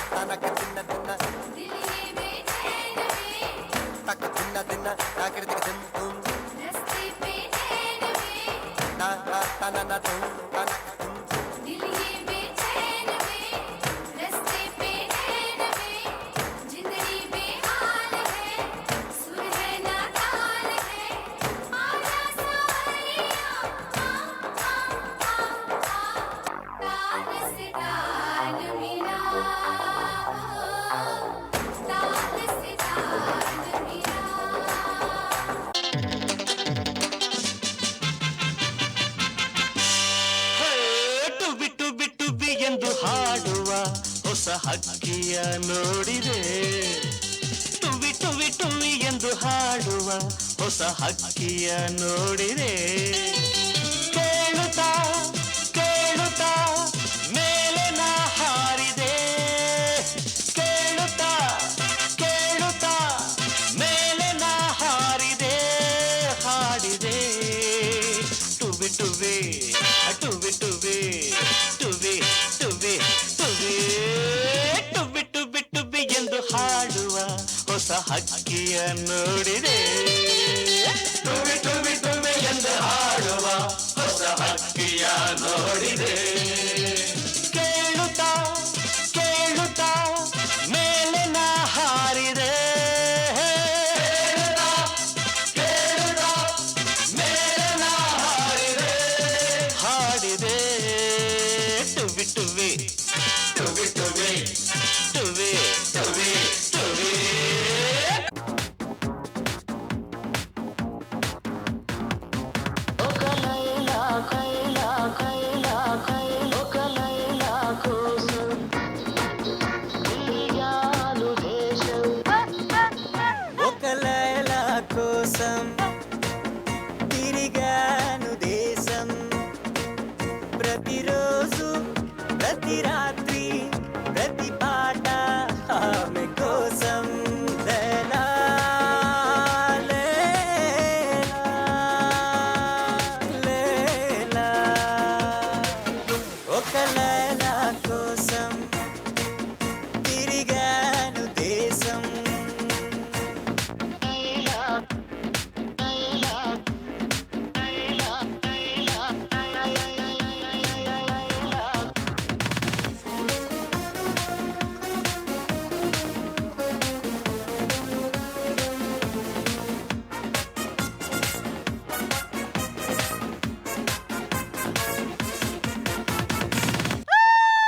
ತನಕ ತಿನ್ನ ತಿನ್ನ ತಕ್ಕ ತಿನ್ನ ತಿನ್ನ ನಾಕಿಡ್ತಿಗೆ ತಿನ್ನು ತುಮ್ ತನನ ತುಮ್ ತನಕ ತುಮ್ ಎಂದು ಹಾಡುವ ಹೊಸ ಹಕ್ಕಿಯ ನೋಡಿದೆ ಟುವಿ ಟುವಿ ಟುವಿ ಎಂದು ಹಾಡುವ ಹೊಸ ಹಕ್ಕಿಯ ನೋಡಿದೆ ಕೇಳುತ್ತಾ ಕೇಳುತ್ತಾ ಮೇಲೆ ನಾ ಹಾರಿದೆ ಕೇಳುತ್ತಾ ಕೇಳುತ್ತಾ ಮೇಲೆ ನಾ ಹಾರಿದೆ ಹಾಡಿದೆ ಟುವಿ ಟುವಿ ಟುವಿ ಟುವಿ ಟುವಿ ಟುವಿ ಟುವಿ ಟುವಿ ಟುವಿ ಟುವಿ ಎಂದು ಹಾಡುವ ಹೊಸ ಹಕ್ಕಿಯ ನೋಡಿದೆ ಟುವಿ ಟುವಿ ಟುವಿ ಎಂದು ಹಾಡುವ ಹೊಸ ಹಕ್ಕಿಯ ನೋಡಿದೆ